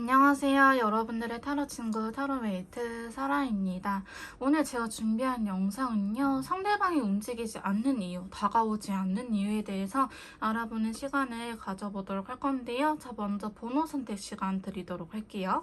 안녕하세요. 여러분들의 타로 친구 타로메이트 사라입니다. 오늘 제가 준비한 영상은요. 상대방이 움직이지 않는 이유, 다가오지 않는 이유에 대해서 알아보는 시간을 가져보도록 할 건데요. 자, 먼저 번호 선택 시간 드리도록 할게요.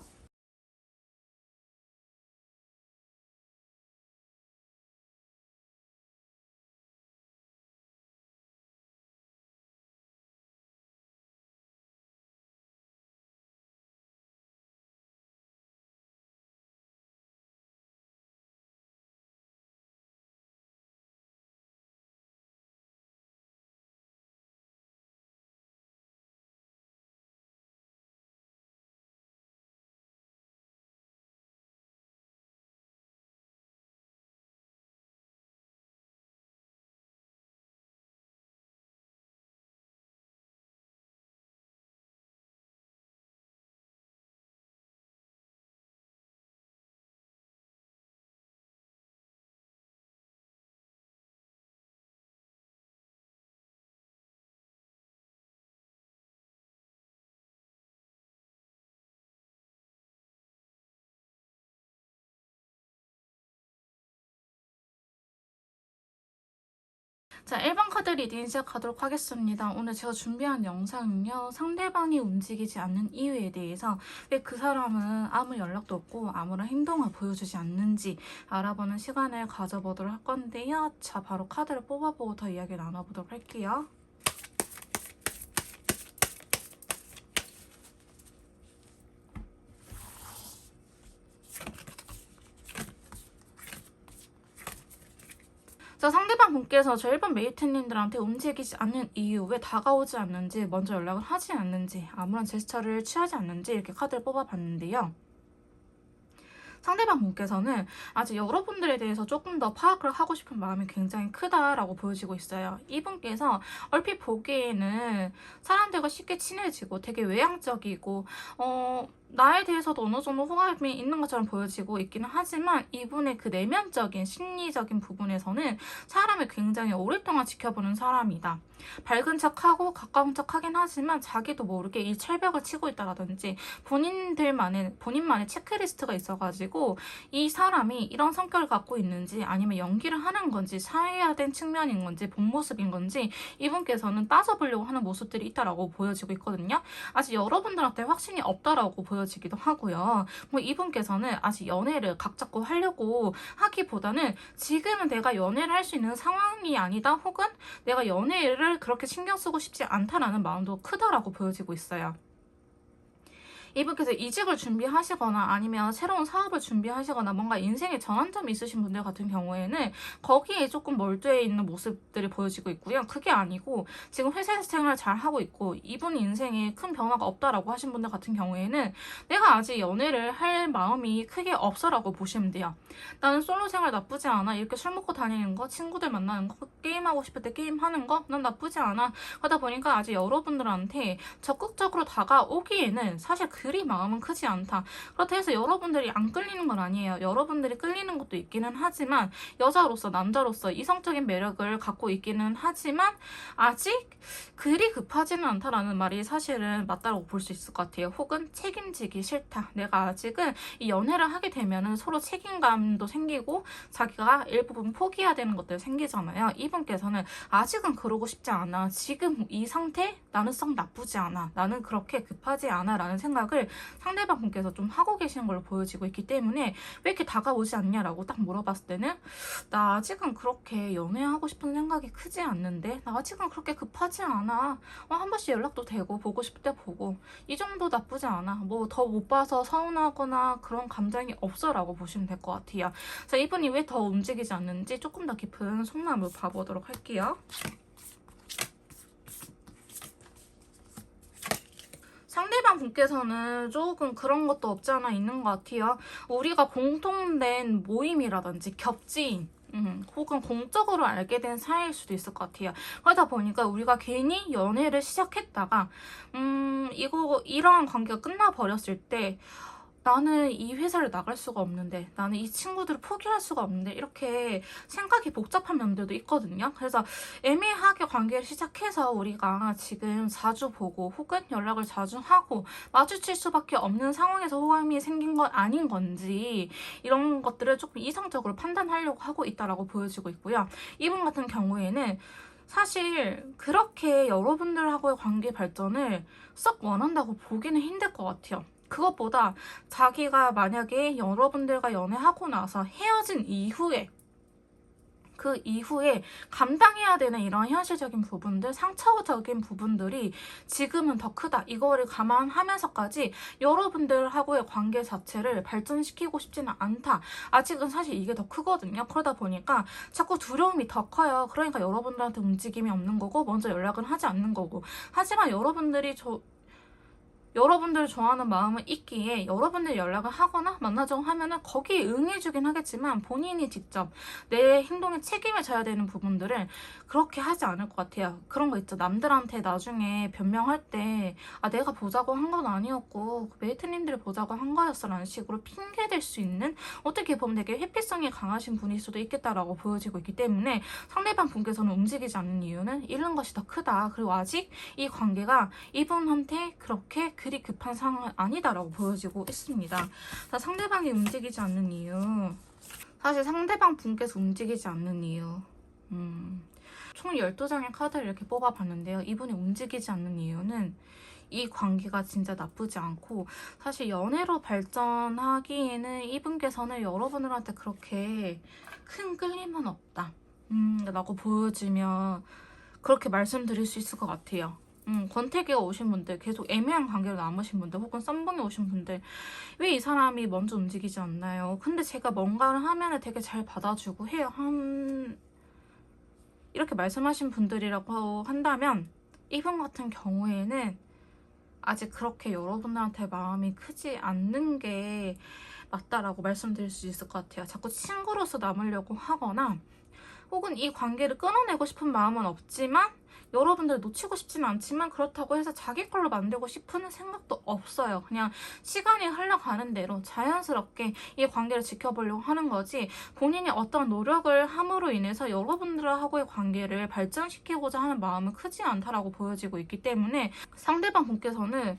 자, 1번 카드 리딩 시작하도록 하겠습니다. 오늘 제가 준비한 영상은요. 상대방이 움직이지 않는 이유에 대해서 왜 그 사람은 아무 연락도 없고 아무런 행동을 보여주지 않는지 알아보는 시간을 가져보도록 할 건데요. 자, 바로 카드를 뽑아보고 더 이야기 나눠보도록 할게요. 자, 상대방 분께서 저 1번 메이트님들한테 움직이지 않는 이유, 왜 다가오지 않는지, 먼저 연락을 하지 않는지, 아무런 제스처를 취하지 않는지 이렇게 카드를 뽑아봤는데요. 상대방 분께서는 아직 여러분들에 대해서 조금 더 파악을 하고 싶은 마음이 굉장히 크다라고 보여지고 있어요. 이분께서 얼핏 보기에는 사람들과 쉽게 친해지고 되게 외향적이고 나에 대해서도 어느 정도 호감이 있는 것처럼 보여지고 있기는 하지만 이분의 그 내면적인 심리적인 부분에서는 사람을 굉장히 오랫동안 지켜보는 사람이다. 밝은 척하고 가까운 척하긴 하지만 자기도 모르게 이 철벽을 치고 있다라든지 본인만의 체크리스트가 있어가지고 이 사람이 이런 성격을 갖고 있는지 아니면 연기를 하는 건지 사회화된 측면인 건지 본 모습인 건지 이분께서는 따져보려고 하는 모습들이 있다라고 보여지고 있거든요. 아직 여러분들한테 확신이 없다라고 보여지기도 하고요. 뭐 이분께서는 아직 연애를 각 잡고 하려고 하기보다는 지금은 내가 연애를 할 수 있는 상황이 아니다 혹은 내가 연애를 그렇게 신경 쓰고 싶지 않다라는 마음도 크다라고 보여지고 있어요. 이분께서 이직을 준비하시거나 아니면 새로운 사업을 준비하시거나 뭔가 인생의 전환점이 있으신 분들 같은 경우에는 거기에 조금 몰두해 있는 모습들이 보여지고 있고요. 그게 아니고 지금 회사 생활을 잘 하고 있고 이분 인생에 큰 변화가 없다라고 하신 분들 같은 경우에는 내가 아직 연애를 할 마음이 크게 없어라고 보시면 돼요. 나는 솔로 생활 나쁘지 않아. 이렇게 술 먹고 다니는 거, 친구들 만나는 거, 게임하고 싶을 때 게임하는 거, 난 나쁘지 않아. 그러다 보니까 아직 여러분들한테 적극적으로 다가오기에는 사실 그리 마음은 크지 않다. 그렇다 해서 여러분들이 안 끌리는 건 아니에요. 여러분들이 끌리는 것도 있기는 하지만 여자로서 남자로서 이성적인 매력을 갖고 있기는 하지만 아직 그리 급하지는 않다라는 말이 사실은 맞다고 볼 수 있을 것 같아요. 혹은 책임지기 싫다. 내가 아직은 이 연애를 하게 되면은 서로 책임감도 생기고 자기가 일부분 포기해야 되는 것들 생기잖아요. 이분께서는 아직은 그러고 싶지 않아. 지금 이 상태 나는 썩 나쁘지 않아. 나는 그렇게 급하지 않아 라는 생각을 상대방 분께서 좀 하고 계시는 걸로 보여지고 있기 때문에 왜 이렇게 다가오지 않냐라고 딱 물어봤을 때는 나 아직은 그렇게 연애하고 싶은 생각이 크지 않는데 나 아직은 그렇게 급하지 않아. 한 번씩 연락도 되고 보고 싶을 때 보고 이 정도 나쁘지 않아. 뭐 더 못 봐서 서운하거나 그런 감정이 없어라고 보시면 될 것 같아요. 자, 이분이 왜 더 움직이지 않는지 조금 더 깊은 속마음을 봐보도록 할게요. 상대방 분께서는 조금 그런 것도 없지 않아 있는 것 같아요. 우리가 공통된 모임이라든지 겹지인 혹은 공적으로 알게 된 사이일 수도 있을 것 같아요. 그러다 보니까 우리가 괜히 연애를 시작했다가 이러한 관계가 끝나버렸을 때 나는 이 회사를 나갈 수가 없는데, 나는 이 친구들을 포기할 수가 없는데, 이렇게 생각이 복잡한 면들도 있거든요. 그래서 애매하게 관계를 시작해서 우리가 지금 자주 보고 혹은 연락을 자주 하고 마주칠 수밖에 없는 상황에서 호감이 생긴 건 아닌 건지, 이런 것들을 조금 이성적으로 판단하려고 하고 있다라고 보여지고 있고요. 이분 같은 경우에는 사실 그렇게 여러분들하고의 관계 발전을 썩 원한다고 보기는 힘들 것 같아요. 그것보다 자기가 만약에 여러분들과 연애하고 나서 헤어진 이후에, 그 이후에 감당해야 되는 이런 현실적인 부분들, 상처적인 부분들이 지금은 더 크다, 이거를 감안하면서까지 여러분들하고의 관계 자체를 발전시키고 싶지는 않다. 아직은 사실 이게 더 크거든요. 그러다 보니까 자꾸 두려움이 더 커요. 그러니까 여러분들한테 움직임이 없는 거고 먼저 연락은 하지 않는 거고. 하지만 여러분들을 좋아하는 마음은 있기에 여러분들 연락을 하거나 만나자고 하면은 거기에 응해주긴 하겠지만, 본인이 직접 내 행동에 책임을 져야 되는 부분들을 그렇게 하지 않을 것 같아요. 그런 거 있죠. 남들한테 나중에 변명할 때 내가 보자고 한 건 아니었고 메이트님들이 보자고 한 거였어 라는 식으로 핑계 댈 수 있는, 어떻게 보면 되게 회피성이 강하신 분일 수도 있겠다라고 보여지고 있기 때문에 상대방 분께서는 움직이지 않는 이유는 잃는 것이 더 크다. 그리고 아직 이 관계가 이분한테 그렇게 그리 급한 상황은 아니다라고 보여지고 있습니다. 상대방이 움직이지 않는 이유, 사실 상대방 분께서 움직이지 않는 이유, 총 12장의 카드를 이렇게 뽑아봤는데요. 이분이 움직이지 않는 이유는 이 관계가 진짜 나쁘지 않고, 사실 연애로 발전하기에는 이분께서는 여러분들한테 그렇게 큰 끌림은 없다 라고 보여지면 그렇게 말씀드릴 수 있을 것 같아요. 권태기가 오신 분들, 계속 애매한 관계로 남으신 분들, 혹은 썸벙이 오신 분들, 왜 이 사람이 먼저 움직이지 않나요? 근데 제가 뭔가를 하면 되게 잘 받아주고 해요. 이렇게 말씀하신 분들이라고 한다면, 이분 같은 경우에는 아직 그렇게 여러분들한테 마음이 크지 않는 게 맞다라고 말씀드릴 수 있을 것 같아요. 자꾸 친구로서 남으려고 하거나, 혹은 이 관계를 끊어내고 싶은 마음은 없지만 여러분들 놓치고 싶지는 않지만, 그렇다고 해서 자기 걸로 만들고 싶은 생각도 없어요. 그냥 시간이 흘러가는 대로 자연스럽게 이 관계를 지켜보려고 하는 거지, 본인이 어떤 노력을 함으로 인해서 여러분들하고의 관계를 발전시키고자 하는 마음은 크지 않다라고 보여지고 있기 때문에, 상대방 분께서는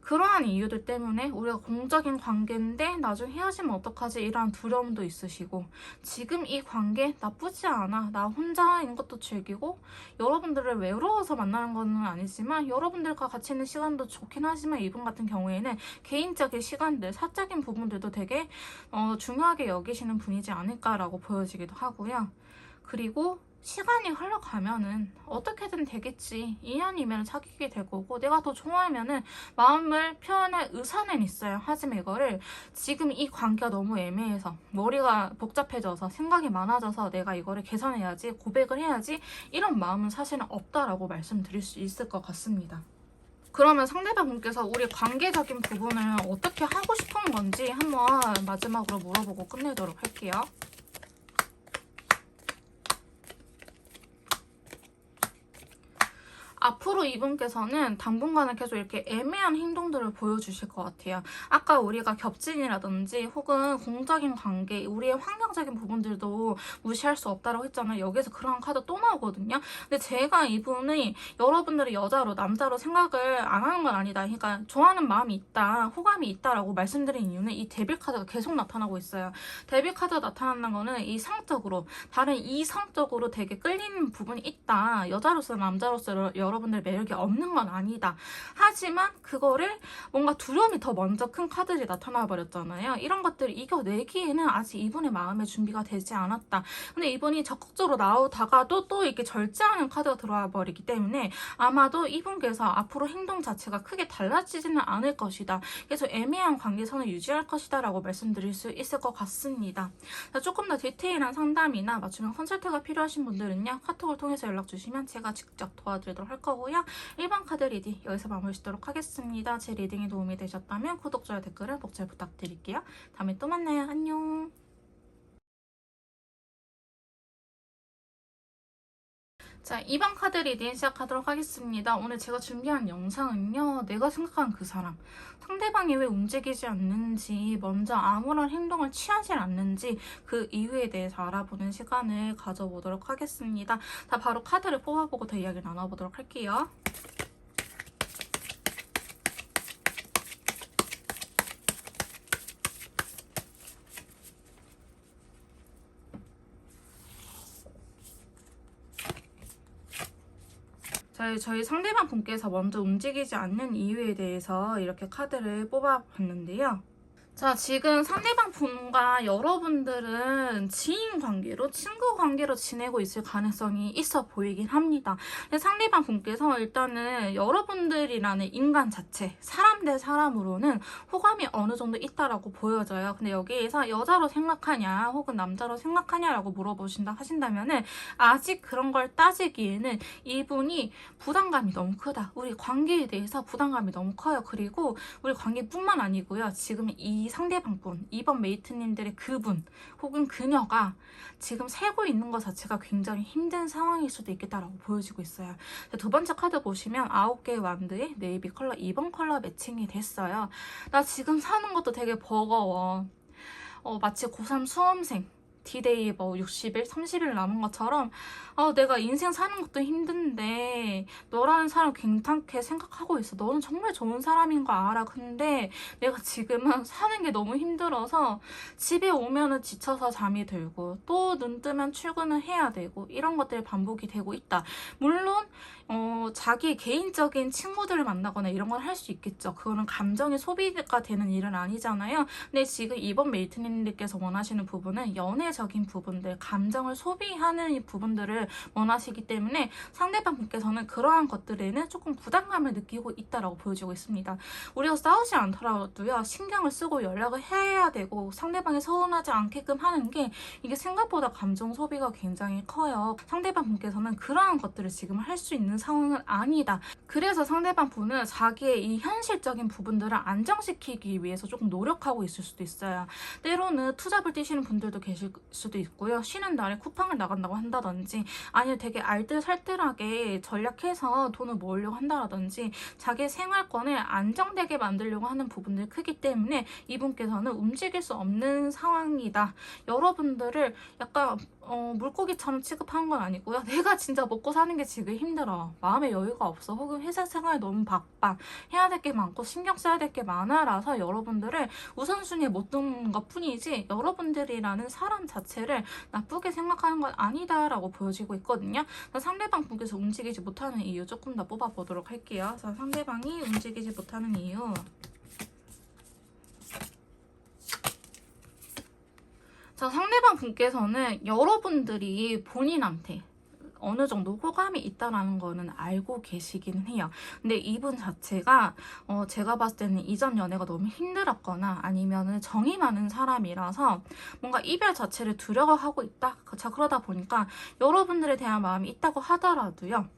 그러한 이유들 때문에 우리가 공적인 관계인데 나중에 헤어지면 어떡하지, 이런 두려움도 있으시고, 지금 이 관계 나쁘지 않아, 나 혼자인 것도 즐기고 여러분들을 외로워서 만나는 건 아니지만 여러분들과 같이 있는 시간도 좋긴 하지만, 이분 같은 경우에는 개인적인 시간들, 사적인 부분들도 되게 중요하게 여기시는 분이지 않을까라고 보여지기도 하고요. 그리고 시간이 흘러가면은 어떻게든 되겠지, 인연이면 사귀게 될 거고, 내가 더 좋아하면은 마음을 표현할 의사는 있어요. 하지만 이거를 지금 이 관계가 너무 애매해서, 머리가 복잡해져서 생각이 많아져서 내가 이거를 개선해야지, 고백을 해야지, 이런 마음은 사실은 없다라고 말씀드릴 수 있을 것 같습니다. 그러면 상대방 분께서 우리 관계적인 부분을 어떻게 하고 싶은 건지 한번 마지막으로 물어보고 끝내도록 할게요. 앞으로 이분께서는 당분간은 계속 이렇게 애매한 행동들을 보여주실 것 같아요. 아까 우리가 겹친이라든지 혹은 공적인 관계, 우리의 환경적인 부분들도 무시할 수 없다고 했잖아요. 여기서 그런 카드 또 나오거든요. 근데 제가 이분이 여러분들의 여자로, 남자로 생각을 안 하는 건 아니다, 그러니까 좋아하는 마음이 있다, 호감이 있다라고 말씀드린 이유는 이 데빌 카드가 계속 나타나고 있어요. 데빌 카드가 나타나는 거는 이성적으로, 다른 이성적으로 되게 끌리는 부분이 있다, 여자로서 남자로서 여러분들 매력이 없는 건 아니다. 하지만 그거를 뭔가 두려움이 더 먼저 큰 카드들이 나타나 버렸잖아요. 이런 것들을 이겨내기에는 아직 이분의 마음의 준비가 되지 않았다. 근데 이분이 적극적으로 나오다가도 또 이렇게 절제하는 카드가 들어와 버리기 때문에 아마도 이분께서 앞으로 행동 자체가 크게 달라지지는 않을 것이다. 그래서 애매한 관계선을 유지할 것이다 라고 말씀드릴 수 있을 것 같습니다. 조금 더 디테일한 상담이나 맞춤형 컨설트가 필요하신 분들은요, 카톡을 통해서 연락 주시면 제가 직접 도와드리도록 할 거고요. 1번 카드 리딩 여기서 마무리 짓도록 하겠습니다. 제 리딩이 도움이 되셨다면 구독, 좋아요, 댓글을 꼭 잘 부탁드릴게요. 다음에 또 만나요. 안녕. 자, 2번 카드 리딩 시작하도록 하겠습니다. 오늘 제가 준비한 영상은요, 내가 생각한 그 사람, 상대방이 왜 움직이지 않는지, 먼저 아무런 행동을 취하지 않는지, 그 이유에 대해서 알아보는 시간을 가져보도록 하겠습니다. 자, 바로 카드를 뽑아보고 더 이야기 나눠보도록 할게요. 저희 상대방 분께서 먼저 움직이지 않는 이유에 대해서 이렇게 카드를 뽑아봤는데요. 자, 지금 상대방 분과 여러분들은 지인 관계로, 친구 관계로 지내고 있을 가능성이 있어 보이긴 합니다. 근데 상대방 분께서 일단은 여러분들이라는 인간 자체, 사람 대 사람으로는 호감이 어느 정도 있다라고 보여져요. 근데 여기에서 여자로 생각하냐, 혹은 남자로 생각하냐라고 물어보신다 하신다면은 아직 그런 걸 따지기에는 이분이 부담감이 너무 크다. 우리 관계에 대해서 부담감이 너무 커요. 그리고 우리 관계뿐만 아니고요. 지금 이 상대방분, 2번 메이트님들의 그분 혹은 그녀가 지금 살고 있는 것 자체가 굉장히 힘든 상황일 수도 있겠다라고 보여지고 있어요. 두 번째 카드 보시면 9개의 완드에 네이비 컬러 2번 컬러 매칭이 됐어요. 나 지금 사는 것도 되게 버거워. 마치 고3 수험생 디데이 뭐 60일, 30일 남은 것처럼 내가 인생 사는 것도 힘든데 너라는 사람 괜찮게 생각하고 있어. 너는 정말 좋은 사람인 거 알아. 근데 내가 지금은 사는 게 너무 힘들어서 집에 오면은 지쳐서 잠이 들고 또 눈 뜨면 출근을 해야 되고 이런 것들이 반복이 되고 있다. 물론 자기 개인적인 친구들을 만나거나 이런 걸 할 수 있겠죠. 그거는 감정의 소비가 되는 일은 아니잖아요. 근데 지금 이번 메이트님들께서 원하시는 부분은 연애적인 부분들, 감정을 소비하는 부분들을 원하시기 때문에 상대방 분께서는 그러한 것들에는 조금 부담감을 느끼고 있다라고 보여지고 있습니다. 우리가 싸우지 않더라도요, 신경을 쓰고 연락을 해야 되고 상대방이 서운하지 않게끔 하는 게 이게 생각보다 감정 소비가 굉장히 커요. 상대방 분께서는 그러한 것들을 지금 할 수 있는 상황은 아니다. 그래서 상대방 분은 자기의 이 현실적인 부분들을 안정시키기 위해서 조금 노력하고 있을 수도 있어요. 때로는 투잡을 뛰시는 분들도 계실 수도 있고요. 쉬는 날에 쿠팡을 나간다고 한다든지 아니면 되게 알뜰살뜰하게 전략해서 돈을 모으려고 한다든지 자기의 생활권을 안정되게 만들려고 하는 부분들이 크기 때문에 이분께서는 움직일 수 없는 상황이다. 여러분들을 약간 물고기처럼 취급한 건 아니고요. 내가 진짜 먹고 사는 게 지금 힘들어. 마음의 여유가 없어. 혹은 회사 생활이 너무 바빠. 해야 될 게 많고 신경 써야 될 게 많아라서 여러분들을 우선순위에 못 두는 것 뿐이지 여러분들이라는 사람 자체를 나쁘게 생각하는 건 아니다라고 보여지고 있거든요. 상대방 분께서 움직이지 못하는 이유 조금 더 뽑아보도록 할게요. 상대방이 움직이지 못하는 이유. 상대방 분께서는 여러분들이 본인한테 어느 정도 호감이 있다라는 거는 알고 계시기는 해요. 근데 이분 자체가 제가 봤을 때는 이전 연애가 너무 힘들었거나 아니면은 정이 많은 사람이라서 뭔가 이별 자체를 두려워하고 있다. 자, 그러다 보니까 여러분들에 대한 마음이 있다고 하더라도요.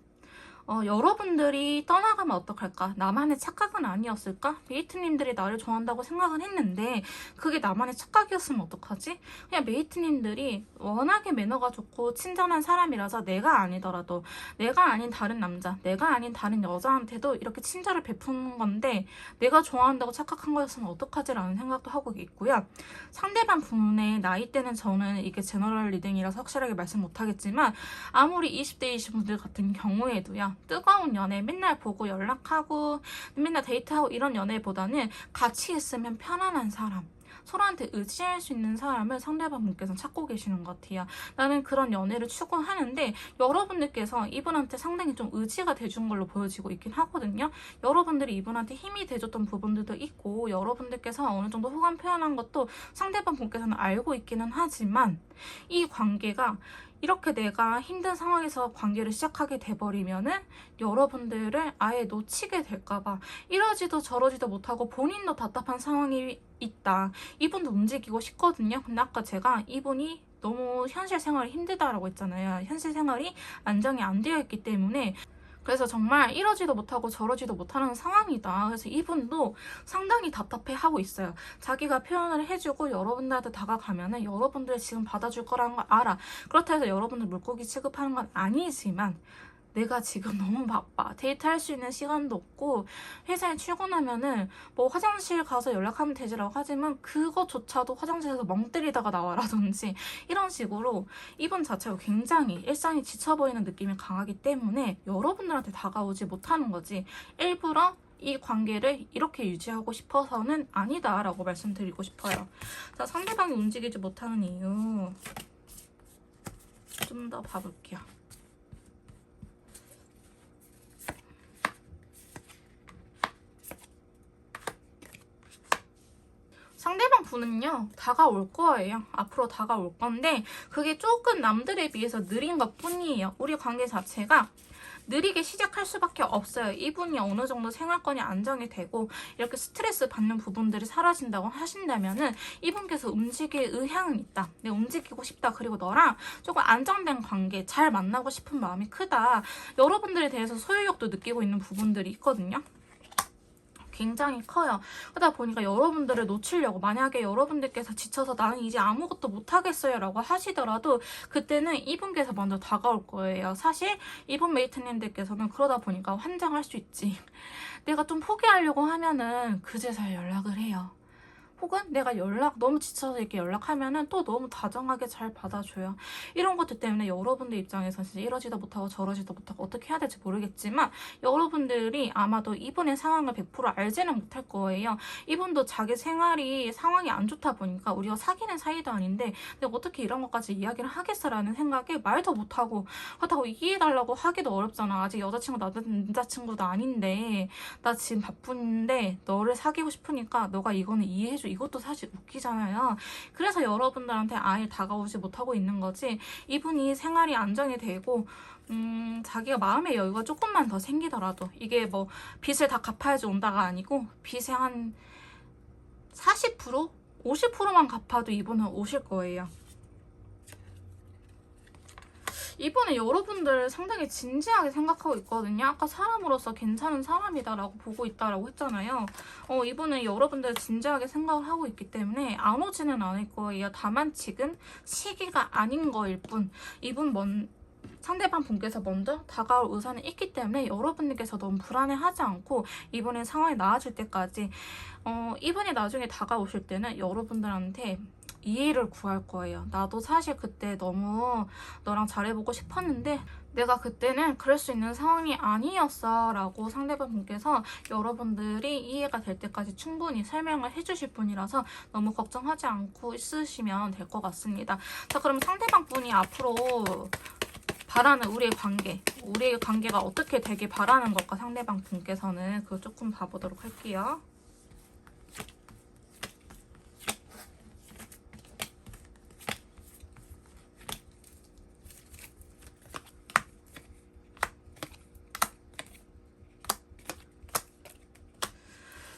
여러분들이 떠나가면 어떡할까? 나만의 착각은 아니었을까? 메이트님들이 나를 좋아한다고 생각은 했는데 그게 나만의 착각이었으면 어떡하지? 그냥 메이트님들이 워낙에 매너가 좋고 친절한 사람이라서 내가 아니더라도 내가 아닌 다른 남자, 내가 아닌 다른 여자한테도 이렇게 친절을 베푸는 건데 내가 좋아한다고 착각한 거였으면 어떡하지라는 생각도 하고 있고요. 상대방 분의 나이대는 저는 이게 제너럴 리딩이라서 확실하게 말씀 못하겠지만 아무리 20대 20분들 같은 경우에도요. 뜨거운 연애 맨날 보고 연락하고 맨날 데이트하고 이런 연애보다는 같이 있으면 편안한 사람, 서로한테 의지할 수 있는 사람을 상대방 분께서 찾고 계시는 것 같아요. 나는 그런 연애를 추구하는데 여러분들께서 이분한테 상당히 좀 의지가 돼준 걸로 보여지고 있긴 하거든요. 여러분들이 이분한테 힘이 돼줬던 부분들도 있고 여러분들께서 어느 정도 호감 표현한 것도 상대방 분께서는 알고 있기는 하지만 이 관계가 이렇게 내가 힘든 상황에서 관계를 시작하게 돼버리면은 여러분들을 아예 놓치게 될까봐 이러지도 저러지도 못하고 본인도 답답한 상황이 있다. 이분도 움직이고 싶거든요. 근데 아까 제가 이분이 너무 현실 생활이 힘들다라고 했잖아요. 현실 생활이 안정이 안 되어 있기 때문에 그래서 정말 이러지도 못하고 저러지도 못하는 상황이다. 그래서 이분도 상당히 답답해하고 있어요. 자기가 표현을 해주고 여러분들한테 다가가면은 여러분들이 지금 받아줄 거라는 걸 알아. 그렇다 해서 여러분들 물고기 취급하는 건 아니지만 내가 지금 너무 바빠. 데이트할 수 있는 시간도 없고 회사에 출근하면은 뭐 화장실 가서 연락하면 되지라고 하지만 그것조차도 화장실에서 멍 때리다가 나와라든지 이런 식으로 이분 자체가 굉장히 일상이 지쳐 보이는 느낌이 강하기 때문에 여러분들한테 다가오지 못하는 거지. 일부러 이 관계를 이렇게 유지하고 싶어서는 아니다라고 말씀드리고 싶어요. 자, 상대방이 움직이지 못하는 이유 좀 더 봐볼게요. 상대방 분은요, 다가올 거예요. 앞으로 다가올 건데, 그게 조금 남들에 비해서 느린 것 뿐이에요. 우리 관계 자체가 느리게 시작할 수밖에 없어요. 이분이 어느 정도 생활권이 안정이 되고, 이렇게 스트레스 받는 부분들이 사라진다고 하신다면은, 이분께서 움직일 의향은 있다. 내가 움직이고 싶다. 그리고 너랑 조금 안정된 관계, 잘 만나고 싶은 마음이 크다. 여러분들에 대해서 소유욕도 느끼고 있는 부분들이 있거든요. 굉장히 커요. 그러다 보니까 여러분들을 놓치려고, 만약에 여러분들께서 지쳐서 나는 이제 아무것도 못하겠어요 라고 하시더라도 그때는 이분께서 먼저 다가올 거예요. 사실 이분 메이트님들께서는 그러다 보니까 환장할 수 있지. 내가 좀 포기하려고 하면은 그제서야 연락을 해요. 혹은 내가 너무 지쳐서 이렇게 연락하면은 또 너무 다정하게 잘 받아줘요. 이런 것들 때문에 여러분들 입장에서 진짜 이러지도 못하고 저러지도 못하고 어떻게 해야 될지 모르겠지만 여러분들이 아마도 이분의 상황을 100% 알지는 못할 거예요. 이분도 자기 상황이 안 좋다 보니까 우리가 사귀는 사이도 아닌데 내가 어떻게 이런 것까지 이야기를 하겠어라는 생각에 말도 못하고 그렇다고 이해해달라고 하기도 어렵잖아. 아직 여자친구 남자친구도 아닌데 나 지금 바쁜데 너를 사귀고 싶으니까 너가 이거는 이해해줘. 이것도 사실 웃기잖아요. 그래서 여러분들한테 아예 다가오지 못하고 있는 거지. 이분이 생활이 안정이 되고 자기가 마음의 여유가 조금만 더 생기더라도 이게 뭐 빚을 다 갚아야지 온다가 아니고 빚의 한 40%? 50%만 갚아도 이분은 오실 거예요. 이번에 여러분들 상당히 진지하게 생각하고 있거든요. 아까 사람으로서 괜찮은 사람이다라고 보고 있다라고 했잖아요. 이분은 여러분들 진지하게 생각을 하고 있기 때문에 안 오지는 않을 거예요. 다만 지금 시기가 아닌 거일 뿐. 상대방 분께서 먼저 다가올 의사는 있기 때문에 여러분들께서 너무 불안해하지 않고 이번에 상황이 나아질 때까지 이분이 나중에 다가오실 때는 여러분들한테 이해를 구할 거예요. 나도 사실 그때 너무 너랑 잘해보고 싶었는데 내가 그때는 그럴 수 있는 상황이 아니었어 라고 상대방 분께서 여러분들이 이해가 될 때까지 충분히 설명을 해주실 분이라서 너무 걱정하지 않고 있으시면 될 것 같습니다. 자, 그럼 상대방 분이 앞으로 바라는 우리의 관계가 어떻게 되길 바라는 걸까, 상대방 분께서는. 그거 조금 봐보도록 할게요.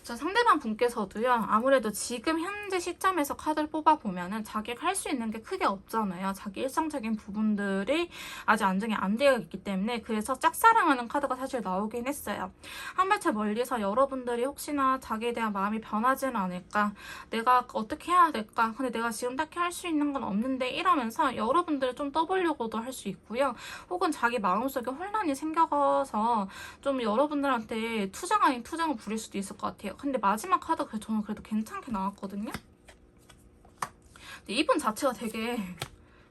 자, 상대방 분께서도요, 아무래도 지금 현재 시점에서 카드를 뽑아보면은 자기가 할 수 있는 게 크게 없잖아요. 자기 일상적인 부분들이 아직 안정이 안 되어 있기 때문에. 그래서 짝사랑하는 카드가 사실 나오긴 했어요. 한 발짝 멀리서 여러분들이 혹시나 자기에 대한 마음이 변하지는 않을까, 내가 어떻게 해야 될까, 근데 내가 지금 딱히 할 수 있는 건 없는데 이러면서 여러분들을 좀 떠보려고도 할 수 있고요. 혹은 자기 마음속에 혼란이 생겨서 좀 여러분들한테 투정 아닌 투정을 부릴 수도 있을 것 같아요. 근데 마지막 카드가 저는 그래도 괜찮게 나왔거든요. 근데 이분 자체가 되게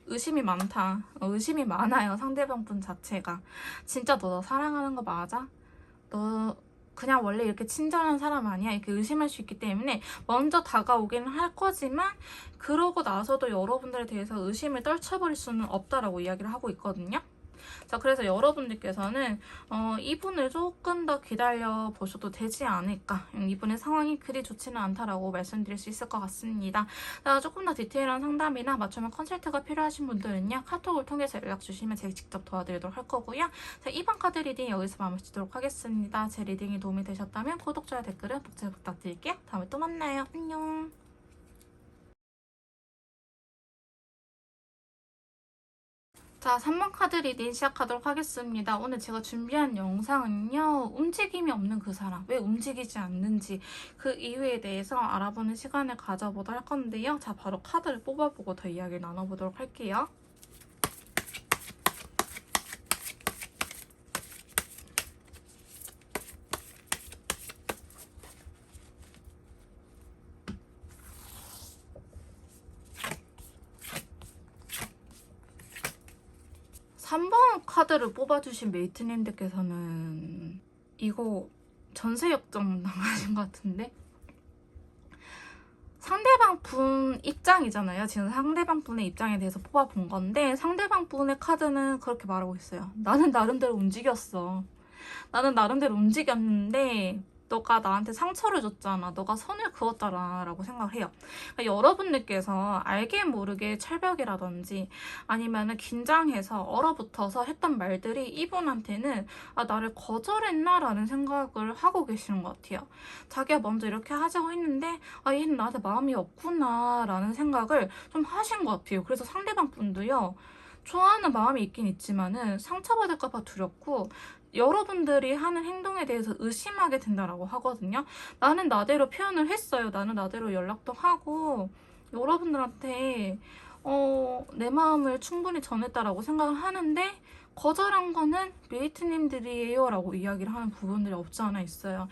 의심이 많다. 의심이 많아요. 상대방 분 자체가. 진짜 너 사랑하는 거 맞아? 너 그냥 원래 이렇게 친절한 사람 아니야? 이렇게 의심할 수 있기 때문에 먼저 다가오기는 할 거지만 그러고 나서도 여러분들에 대해서 의심을 떨쳐버릴 수는 없다라고 이야기를 하고 있거든요. 자, 그래서 여러분들께서는 이분을 조금 더 기다려 보셔도 되지 않을까. 이분의 상황이 그리 좋지는 않다라고 말씀드릴 수 있을 것 같습니다. 자, 조금 더 디테일한 상담이나 맞춤형 컨설트가 필요하신 분들은요, 카톡을 통해서 연락 주시면 제가 직접 도와드리도록 할 거고요. 자, 이번 카드 리딩 여기서 마무리 짓도록 하겠습니다. 제 리딩이 도움이 되셨다면 구독, 좋아요, 댓글은 복제 부탁드릴게요. 다음에 또 만나요. 안녕. 자, 자, 3번 카드 리딩 시작하도록 하겠습니다. 오늘 제가 준비한 영상은요, 움직임이 없는 그 사람, 왜 움직이지 않는지 그 이유에 대해서 알아보는 시간을 가져보도록 할 건데요. 자, 바로 카드를 뽑아보고 더 이야기를 나눠보도록 할게요. (3번) 카드를 뽑아주신 메이트님들께서는 이거 전세 역전 당하신 것 같은데, 상대방 분 입장이잖아요. 지금 상대방 분의 입장에 대해서 뽑아본 건데, 상대방 분의 카드는 그렇게 말하고 있어요. 나는 나름대로 움직였어. 나는 나름대로 움직였는데 너가 나한테 상처를 줬잖아. 너가 선을 그었잖아 라고 생각을 해요. 그러니까 여러분들께서 알게 모르게 철벽이라든지 아니면 긴장해서 얼어붙어서 했던 말들이 이분한테는 나를 거절했나 라는 생각을 하고 계시는 것 같아요. 자기가 먼저 이렇게 하자고 했는데 얘는 나한테 마음이 없구나 라는 생각을 좀 하신 것 같아요. 그래서 상대방 분도요, 좋아하는 마음이 있긴 있지만은 상처받을까봐 두렵고 여러분들이 하는 행동에 대해서 의심하게 된다라고 하거든요. 나는 나대로 표현을 했어요. 나는 나대로 연락도 하고 여러분들한테 내 마음을 충분히 전했다라고 생각을 하는데 거절한 거는 메이트님들이에요 라고 이야기를 하는 부분들이 없지 않아 있어요.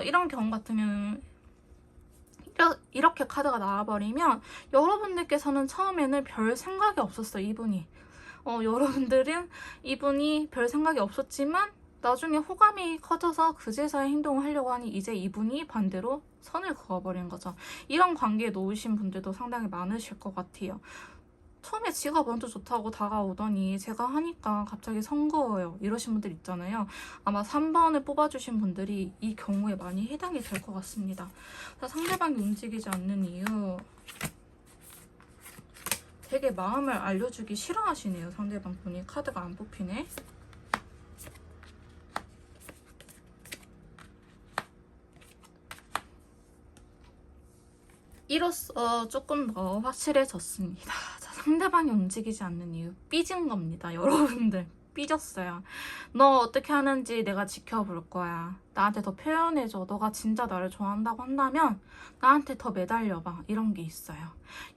이런 경우 같으면 이렇게 카드가 나와버리면 여러분들께서는 처음에는 별 생각이 없었어요. 이분이. 여러분들은 이분이 별 생각이 없었지만 나중에 호감이 커져서 그제서야 행동을 하려고 하니 이제 이분이 반대로 선을 그어버린 거죠. 이런 관계에 놓으신 분들도 상당히 많으실 것 같아요. 처음에 지가 먼저 좋다고 다가오더니 제가 하니까 갑자기 선 그어요. 이러신 분들 있잖아요. 아마 3번을 뽑아주신 분들이 이 경우에 많이 해당이 될 것 같습니다. 자, 상대방이 움직이지 않는 이유, 되게 마음을 알려주기 싫어하시네요. 상대방 분이. 카드가 안 뽑히네. 이로써 조금 더 확실해졌습니다. 자, 상대방이 움직이지 않는 이유, 삐진 겁니다. 여러분들 삐졌어요. 너 어떻게 하는지 내가 지켜볼 거야. 나한테 더 표현해줘. 너가 진짜 나를 좋아한다고 한다면 나한테 더 매달려봐. 이런 게 있어요.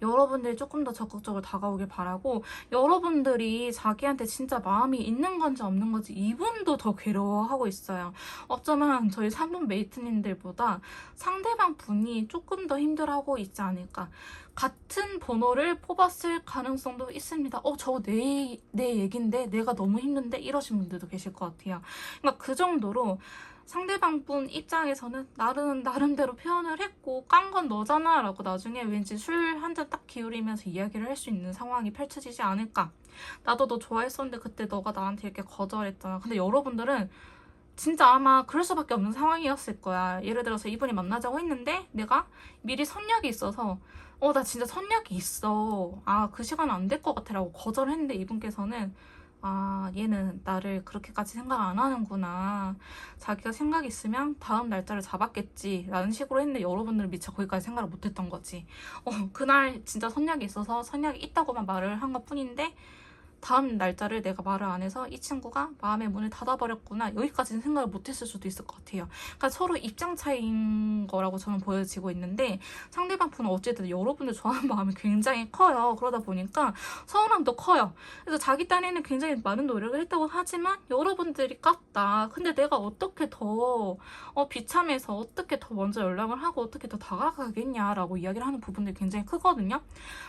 여러분들이 조금 더 적극적으로 다가오길 바라고, 여러분들이 자기한테 진짜 마음이 있는 건지 없는 건지 이분도 더 괴로워하고 있어요. 어쩌면 저희 3번 메이트님들보다 상대방 분이 조금 더 힘들어하고 있지 않을까. 같은 번호를 뽑았을 가능성도 있습니다. 저거 내 얘긴데 내가 너무 힘든데 이러신 분들도 계실 것 같아요. 그러니까 그 정도로 상대방 분 입장에서는 나름대로 표현을 했고 깐 건 너잖아 라고 나중에 왠지 술 한 잔 딱 기울이면서 이야기를 할 수 있는 상황이 펼쳐지지 않을까. 나도 너 좋아했었는데 그때 너가 나한테 이렇게 거절했잖아. 근데 여러분들은 진짜 아마 그럴 수밖에 없는 상황이었을 거야. 예를 들어서 이분이 만나자고 했는데 내가 미리 선약이 있어서 나 진짜 선약이 있어. 그 시간 안 될 것 같아 라고 거절했는데 이분께서는 얘는 나를 그렇게까지 생각 안 하는구나. 자기가 생각이 있으면 다음 날짜를 잡았겠지 라는 식으로 했는데 여러분들은 미처 거기까지 생각을 못했던 거지. 그날 진짜 선약이 있어서 선약이 있다고만 말을 한 것 뿐인데 다음 날짜를 내가 말을 안 해서 이 친구가 마음의 문을 닫아버렸구나, 여기까지는 생각을 못했을 수도 있을 것 같아요. 그러니까 서로 입장 차이인 거라고 저는 보여지고 있는데, 상대방 분은 어쨌든 여러분들 좋아하는 마음이 굉장히 커요. 그러다 보니까 서운함도 커요. 그래서 자기 딴에는 굉장히 많은 노력을 했다고 하지만 여러분들이 깠다. 근데 내가 어떻게 더 비참해서 어떻게 더 먼저 연락을 하고 어떻게 더 다가가겠냐라고 이야기를 하는 부분들이 굉장히 크거든요.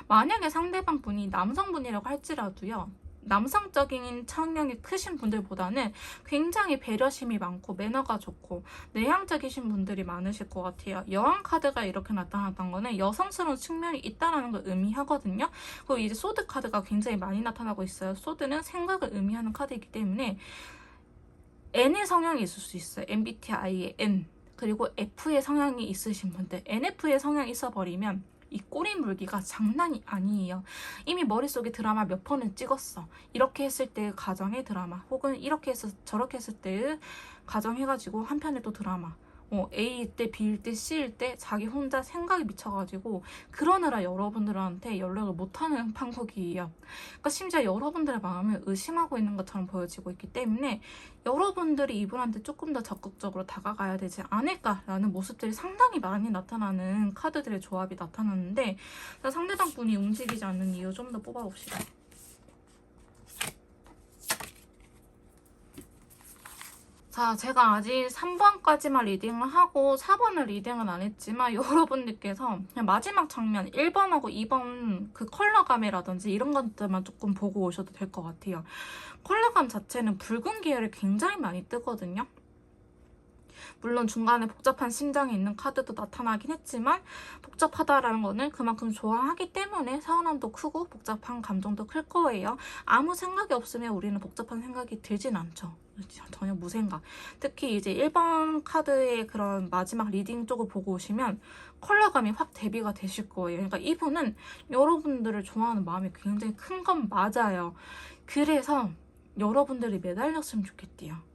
만약에 상대방 분이 남성분이라고 할지라도요, 남성적인 성향이 크신 분들보다는 굉장히 배려심이 많고 매너가 좋고 내향적이신 분들이 많으실 것 같아요. 여왕 카드가 이렇게 나타났던 거는 여성스러운 측면이 있다는 걸 의미하거든요. 그리고 이제 소드 카드가 굉장히 많이 나타나고 있어요. 소드는 생각을 의미하는 카드이기 때문에 N의 성향이 있을 수 있어요. MBTI의 N. 그리고 F의 성향이 있으신 분들, NF의 성향이 있어버리면 이 꼬리 물기가 장난이 아니에요. 이미 머릿속에 드라마 몇 번을 찍었어. 이렇게 했을 때의 가정의 드라마, 혹은 이렇게 해서 저렇게 했을 때의 가정 해가지고 한편에 또 드라마. A일 때, B일 때, C일 때 자기 혼자 생각이 미쳐가지고 그러느라 여러분들한테 연락을 못하는 판국이에요. 그러니까 심지어 여러분들의 마음을 의심하고 있는 것처럼 보여지고 있기 때문에 여러분들이 이분한테 조금 더 적극적으로 다가가야 되지 않을까라는 모습들이 상당히 많이 나타나는 카드들의 조합이 나타나는데, 상대방 분이 움직이지 않는 이유 좀 더 뽑아봅시다. 자, 제가 아직 3번까지만 리딩을 하고 4번을 리딩은 안 했지만 여러분들께서 그냥 마지막 장면 1번하고 2번 그 컬러감이라든지 이런 것들만 조금 보고 오셔도 될 것 같아요. 컬러감 자체는 붉은 계열이 굉장히 많이 뜨거든요. 물론 중간에 복잡한 심장이 있는 카드도 나타나긴 했지만 복잡하다라는 거는 그만큼 좋아하기 때문에 서운함도 크고 복잡한 감정도 클 거예요. 아무 생각이 없으면 우리는 복잡한 생각이 들진 않죠. 전혀 무생각. 특히 이제 1번 카드의 그런 마지막 리딩 쪽을 보고 오시면 컬러감이 확 대비가 되실 거예요. 그러니까 이분은 여러분들을 좋아하는 마음이 굉장히 큰 건 맞아요. 그래서 여러분들이 매달렸으면 좋겠대요.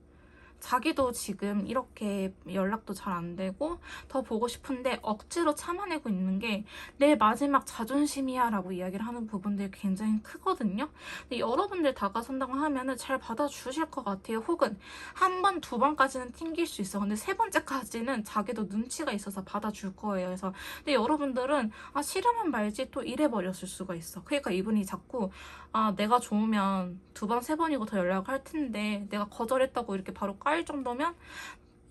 자기도 지금 이렇게 연락도 잘 안 되고 더 보고 싶은데 억지로 참아내고 있는 게 내 마지막 자존심이야 라고 이야기를 하는 부분들이 굉장히 크거든요. 근데 여러분들 다가선다고 하면은 잘 받아주실 것 같아요. 혹은 한 번, 두 번까지는 튕길 수 있어. 근데 세 번째까지는 자기도 눈치가 있어서 받아줄 거예요. 그래서 근데 여러분들은 싫으면 말지 또 이래버렸을 수가 있어. 그러니까 이분이 자꾸 내가 좋으면 두 번, 세 번이고 더 연락을 할 텐데 내가 거절했다고 이렇게 바로 까일 정도면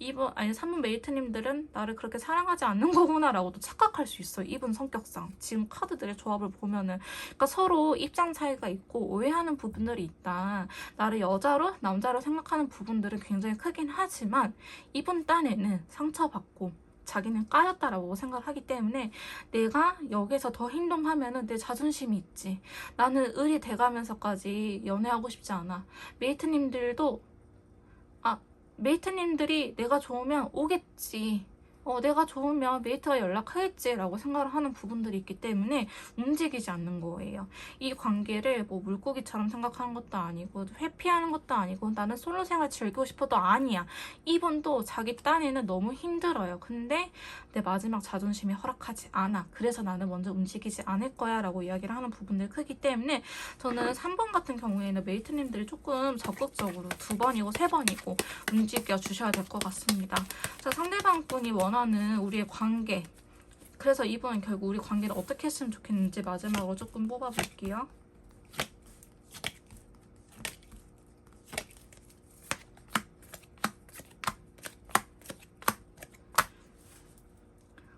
3번 메이트님들은 나를 그렇게 사랑하지 않는 거구나 라고도 착각할 수 있어요. 이분 성격상. 지금 카드들의 조합을 보면은. 그러니까 서로 입장 차이가 있고 오해하는 부분들이 있다. 나를 여자로, 남자로 생각하는 부분들은 굉장히 크긴 하지만 이분 딴에는 상처받고 자기는 까였다라고 생각을 하기 때문에 내가 여기서 더 행동하면은 내 자존심이 있지. 나는 을이 돼가면서까지 연애하고 싶지 않아. 메이트님들이 내가 좋으면 오겠지. 내가 좋으면 메이트가 연락하겠지라고 생각을 하는 부분들이 있기 때문에 움직이지 않는 거예요. 이 관계를 뭐 물고기처럼 생각하는 것도 아니고 회피하는 것도 아니고 나는 솔로 생활 즐기고 싶어도 아니야. 이분도 자기 딴에는 너무 힘들어요. 근데 내 마지막 자존심이 허락하지 않아. 그래서 나는 먼저 움직이지 않을 거야 라고 이야기를 하는 부분들이 크기 때문에 저는 3번 같은 경우에는 메이트님들이 조금 적극적으로 2번이고 3번이고 움직여 주셔야 될 것 같습니다. 자, 상대방 분이 원하는 우리의 관계. 그래서 이분은 결국 우리 관계를 어떻게 했으면 좋겠는지 마지막으로 조금 뽑아볼게요.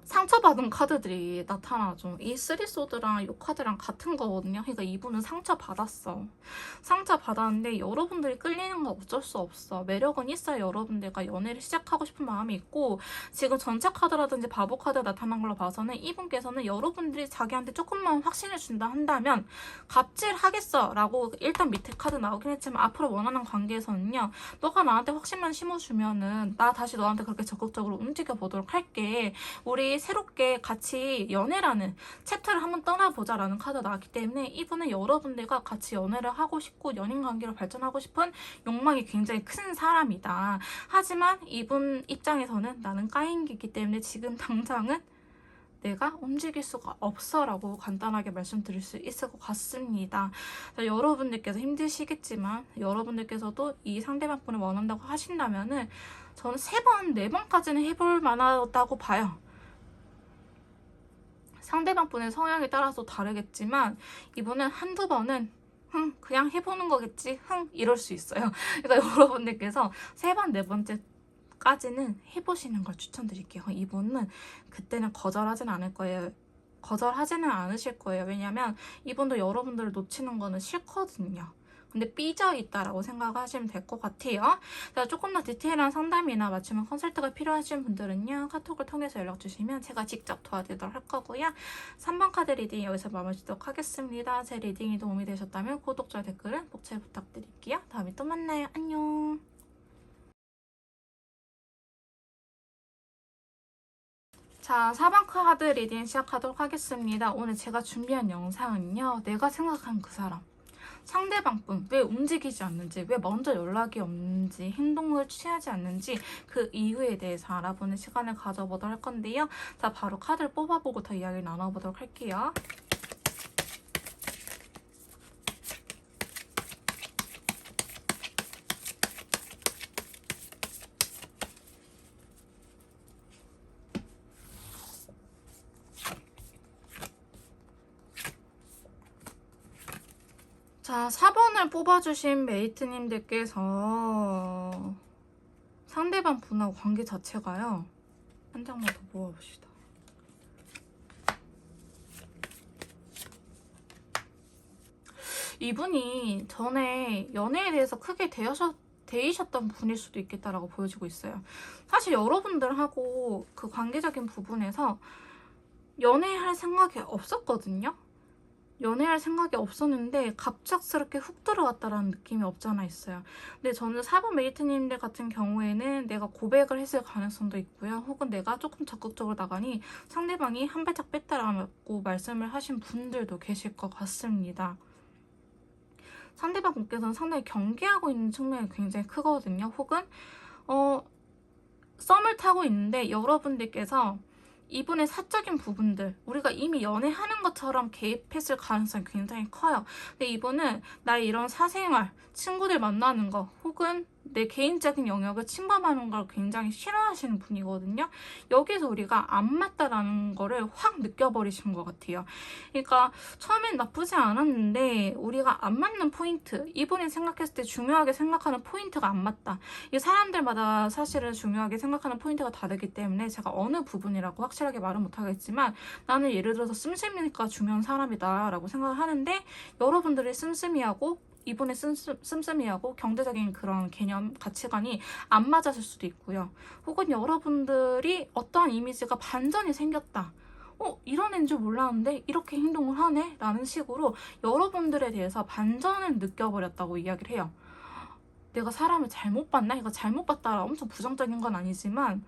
상처받은 카드들이 나타나죠. 이 쓰리소드랑 이 카드랑 같은 거거든요. 그러니까 이분은 상처받았어. 상처받았는데 여러분들이 끌리는 건 어쩔 수 없어. 매력은 있어요. 여러분들과 연애를 시작하고 싶은 마음이 있고 지금 전체 카드라든지 바보 카드 나타난 걸로 봐서는 이분께서는 여러분들이 자기한테 조금만 확신을 준다 한다면 갑질하겠어 라고 일단 밑에 카드 나오긴 했지만 앞으로 원하는 관계에서는요. 너가 나한테 확신만 심어주면은 나 다시 너한테 그렇게 적극적으로 움직여 보도록 할게. 우리 새롭게 같이 연애라는 챕터를 한번 떠나보자라는 카드가 나왔기 때문에 이분은 여러분들과 같이 연애를 하고 싶고 연인 관계로 발전하고 싶은 욕망이 굉장히 큰 사람이다. 하지만 이분 입장에서는 나는 까인기이기 때문에 지금 당장은 내가 움직일 수가 없어 라고 간단하게 말씀드릴 수 있을 것 같습니다. 여러분들께서 힘드시겠지만 여러분들께서도 이 상대방분을 원한다고 하신다면은 저는 3번, 4번까지는 해볼 만하다고 봐요. 상대방분의 성향에 따라서 다르겠지만 이분은 한두 번은 그냥 해보는 거겠지 이럴 수 있어요. 그러니까 여러분들께서 3번, 4번째까지는 해보시는 걸 추천드릴게요. 이분은 그때는 거절하진 않을 거예요. 거절하지는 않으실 거예요. 왜냐면 이분도 여러분들을 놓치는 거는 싫거든요. 근데 삐져있다라고 생각하시면 될 것 같아요. 자, 조금 더 디테일한 상담이나 맞춤형 컨설트가 필요하신 분들은요. 카톡을 통해서 연락주시면 제가 직접 도와드리도록 할 거고요. 3번 카드 리딩 여기서 마무리 짓도록 하겠습니다. 제 리딩이 도움이 되셨다면 구독, 좋아요, 댓글은 복채 부탁드릴게요. 다음에 또 만나요. 안녕. 자, 4번 카드 리딩 시작하도록 하겠습니다. 오늘 제가 준비한 영상은요. 내가 생각한 그 사람. 상대방분 왜 움직이지 않는지, 왜 먼저 연락이 없는지, 행동을 취하지 않는지 그 이유에 대해서 알아보는 시간을 가져보도록 할 건데요. 자, 바로 카드를 뽑아보고 더 이야기를 나눠보도록 할게요. 자, 4번을 뽑아주신 메이트님들께서 상대방 분하고 관계 자체가요. 한 장만 더 모아봅시다. 이분이 전에 연애에 대해서 크게 데이셨던 분일 수도 있겠다라고 보여지고 있어요. 사실 여러분들하고 그 관계적인 부분에서 연애할 생각이 없었거든요. 연애할 생각이 없었는데 갑작스럽게 훅 들어왔다라는 느낌이 없지 않아 있어요. 근데 저는 4번 메이트님들 같은 경우에는 내가 고백을 했을 가능성도 있고요. 혹은 내가 조금 적극적으로 나가니 상대방이 한 발짝 뺐다라고 말씀을 하신 분들도 계실 것 같습니다. 상대방 분께서는 상당히 경계하고 있는 측면이 굉장히 크거든요. 혹은 썸을 타고 있는데 여러분들께서 이분의 사적인 부분들, 우리가 이미 연애하는 것처럼 개입했을 가능성이 굉장히 커요. 근데 이분은 나의 이런 사생활, 친구들 만나는 거, 혹은 내 개인적인 영역을 침범하는 걸 굉장히 싫어하시는 분이거든요. 여기서 우리가 안 맞다라는 거를 확 느껴버리신 것 같아요. 그러니까 처음엔 나쁘지 않았는데 우리가 안 맞는 포인트, 이분이 생각했을 때 중요하게 생각하는 포인트가 안 맞다. 이 사람들마다 사실은 중요하게 생각하는 포인트가 다르기 때문에 제가 어느 부분이라고 확실하게 말은 못하겠지만 나는 예를 들어서 씀씀이니까 중요한 사람이다 라고 생각을 하는데 여러분들의 씀씀이하고 이분의 씀씀이하고 경제적인 그런 개념, 가치관이 안 맞았을 수도 있고요. 혹은 여러분들이 어떠한 이미지가 반전이 생겼다. 이런 애인 줄 몰랐는데 이렇게 행동을 하네? 라는 식으로 여러분들에 대해서 반전을 느껴버렸다고 이야기를 해요. 내가 사람을 잘못 봤나? 이거 잘못 봤다라 엄청 부정적인 건 아니지만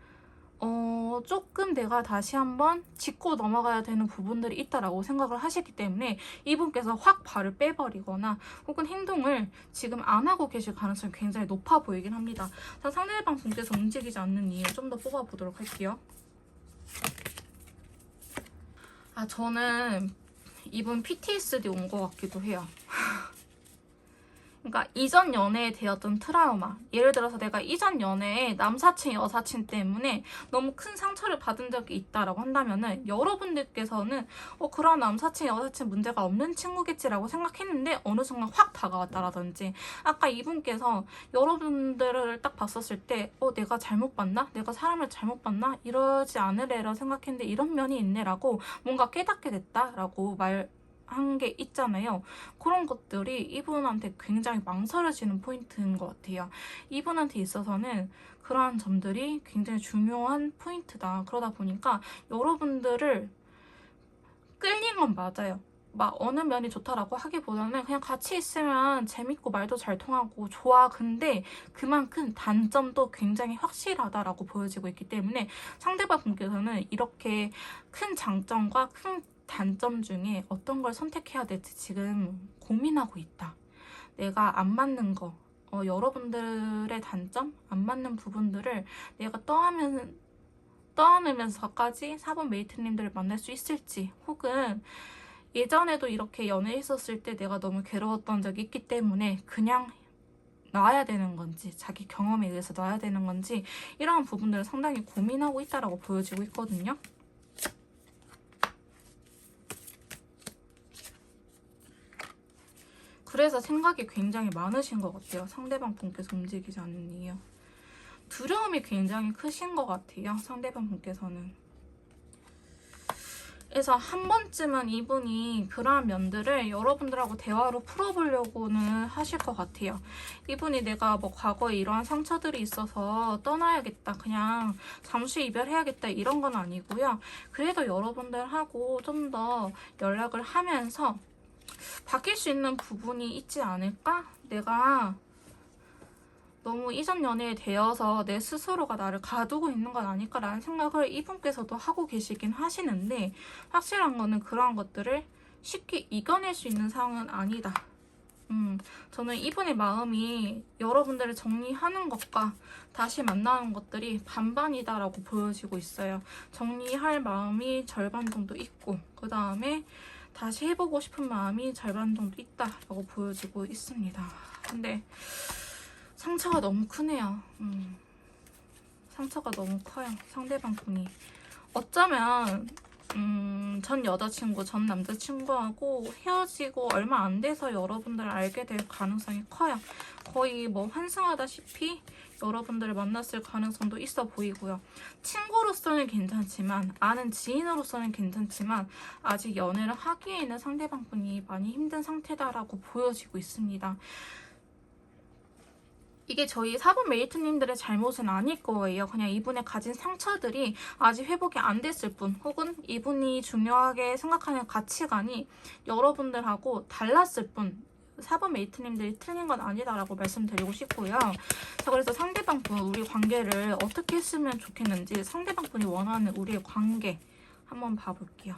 조금 내가 다시 한번 짚고 넘어가야 되는 부분들이 있다라고 생각을 하시기 때문에 이분께서 확 발을 빼버리거나 혹은 행동을 지금 안 하고 계실 가능성이 굉장히 높아 보이긴 합니다. 자, 상대방 분께서 움직이지 않는 이유 좀 더 뽑아보도록 할게요. 저는 이분 PTSD 온 것 같기도 해요. 그러니까 이전 연애에 대었던 트라우마, 예를 들어서 내가 이전 연애에 남사친, 여사친 때문에 너무 큰 상처를 받은 적이 있다라고 한다면은 여러분들께서는 그런 남사친, 여사친 문제가 없는 친구겠지라고 생각했는데 어느 순간 확 다가왔다라든지, 아까 이분께서 여러분들을 딱 봤었을 때 내가 잘못 봤나? 내가 사람을 잘못 봤나? 이러지 않으래라 생각했는데 이런 면이 있네라고 뭔가 깨닫게 됐다라고 한 게 있잖아요. 그런 것들이 이분한테 굉장히 망설여지는 포인트인 것 같아요. 이분한테 있어서는 그러한 점들이 굉장히 중요한 포인트다. 그러다 보니까 여러분들을 끌린 건 맞아요. 막 어느 면이 좋다라고 하기보다는 그냥 같이 있으면 재밌고 말도 잘 통하고 좋아. 근데 그만큼 단점도 굉장히 확실하다라고 보여지고 있기 때문에 상대방 분께서는 이렇게 큰 장점과 큰 단점 중에 어떤 걸 선택해야 될지 지금 고민하고 있다. 내가 안 맞는 거, 여러분들의 단점, 안 맞는 부분들을 내가 떠안으면서까지 4번 메이트님들을 만날 수 있을지, 혹은 예전에도 이렇게 연애했었을 때 내가 너무 괴로웠던 적이 있기 때문에 그냥 놔야 되는 건지, 자기 경험에 의해서 놔야 되는 건지, 이러한 부분들을 상당히 고민하고 있다라고 보여지고 있거든요. 그래서 생각이 굉장히 많으신 것 같아요. 상대방 분께서 움직이지 않는 이유. 두려움이 굉장히 크신 것 같아요. 상대방 분께서는. 그래서 한 번쯤은 이분이 그러한 면들을 여러분들하고 대화로 풀어보려고는 하실 것 같아요. 이분이 내가 뭐 과거에 이러한 상처들이 있어서 떠나야겠다, 그냥 잠시 이별해야겠다 이런 건 아니고요. 그래도 여러분들하고 좀 더 연락을 하면서 바뀔 수 있는 부분이 있지 않을까? 내가 너무 이전 연애에 대해서 내 스스로가 나를 가두고 있는 건 아닐까라는 생각을 이분께서도 하고 계시긴 하시는데, 확실한 거는 그러한 것들을 쉽게 이겨낼 수 있는 상황은 아니다. 저는 이분의 마음이 여러분들을 정리하는 것과 다시 만나는 것들이 반반이다라고 보여지고 있어요. 정리할 마음이 절반 정도 있고, 그 다음에 다시 해보고 싶은 마음이 절반 정도 있다라고 보여지고 있습니다. 근데 상처가 너무 크네요. 상처가 너무 커요. 상대방 분이. 어쩌면 전 여자친구, 전 남자친구하고 헤어지고 얼마 안 돼서 여러분들을 알게 될 가능성이 커요. 거의 뭐 환승하다시피 여러분들을 만났을 가능성도 있어 보이고요. 친구로서는 괜찮지만, 아는 지인으로서는 괜찮지만 아직 연애를 하기에는 상대방 분이 많이 힘든 상태다라고 보여지고 있습니다. 이게 저희 사본 메이트님들의 잘못은 아닐 거예요. 그냥 이분의 가진 상처들이 아직 회복이 안 됐을 뿐, 혹은 이분이 중요하게 생각하는 가치관이 여러분들하고 달랐을 뿐, 사본 메이트님들이 틀린 건 아니다라고 말씀드리고 싶고요. 자, 그래서 상대방 분, 우리 관계를 어떻게 했으면 좋겠는지, 상대방 분이 원하는 우리의 관계 한번 봐볼게요.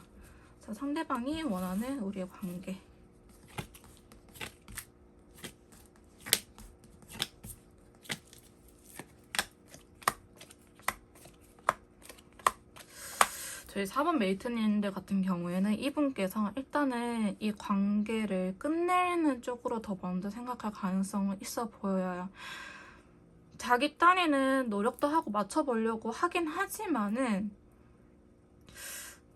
자, 상대방이 원하는 우리의 관계. 저희 4번 메이트님들 같은 경우에는 이분께서 일단은 이 관계를 끝내는 쪽으로 더 먼저 생각할 가능성은 있어 보여요. 자기 딴에는 노력도 하고 맞춰보려고 하긴 하지만은,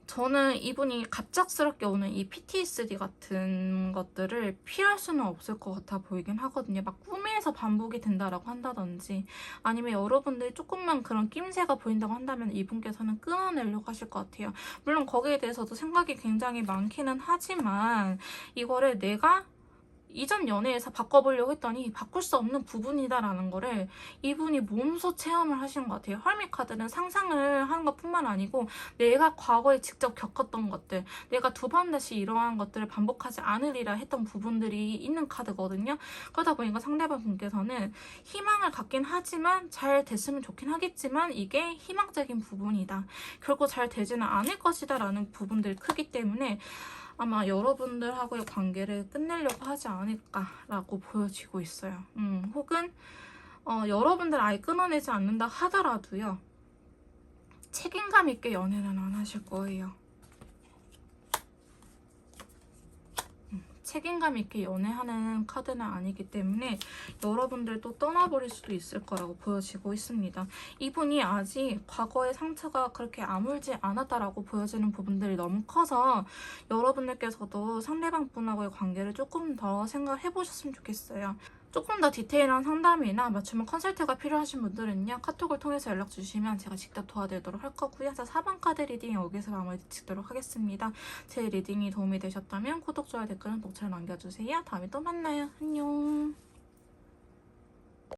저는 이분이 갑작스럽게 오는 이 PTSD 같은 것들을 피할 수는 없을 것 같아 보이긴 하거든요. 막 꿈에서 반복이 된다라고 한다든지, 아니면 여러분들이 조금만 그런 낌새가 보인다고 한다면 이분께서는 끊어내려고 하실 것 같아요. 물론 거기에 대해서도 생각이 굉장히 많기는 하지만, 이거를 내가 이전 연애에서 바꿔보려고 했더니 바꿀 수 없는 부분이다라는 거를 이분이 몸소 체험을 하시는 것 같아요. 헐미카드는 상상을 하는 것뿐만 아니고 내가 과거에 직접 겪었던 것들, 내가 두 번 다시 이러한 것들을 반복하지 않으리라 했던 부분들이 있는 카드거든요. 그러다 보니까 상대방 분께서는 희망을 갖긴 하지만, 잘 됐으면 좋긴 하겠지만 이게 희망적인 부분이다, 결코 잘 되지는 않을 것이다 라는 부분들이 크기 때문에 아마 여러분들하고의 관계를 끝내려고 하지 않을까라고 보여지고 있어요. 혹은 여러분들 아예 끊어내지 않는다 하더라도요, 책임감 있게 연애는 안 하실 거예요. 책임감 있게 연애하는 카드는 아니기 때문에 여러분들도 떠나버릴 수도 있을 거라고 보여지고 있습니다. 이분이 아직 과거의 상처가 그렇게 아물지 않았다라고 보여지는 부분들이 너무 커서 여러분들께서도 상대방 분하고의 관계를 조금 더 생각해 보셨으면 좋겠어요. 조금 더 디테일한 상담이나 맞춤형 컨설트가 필요하신 분들은요, 카톡을 통해서 연락 주시면 제가 직접 도와드리도록 할 거고요. 자, 4번 카드 리딩 여기서 마무리 짓도록 하겠습니다. 제 리딩이 도움이 되셨다면 구독, 좋아요, 댓글은 독처럼 남겨주세요. 다음에 또 만나요. 안녕.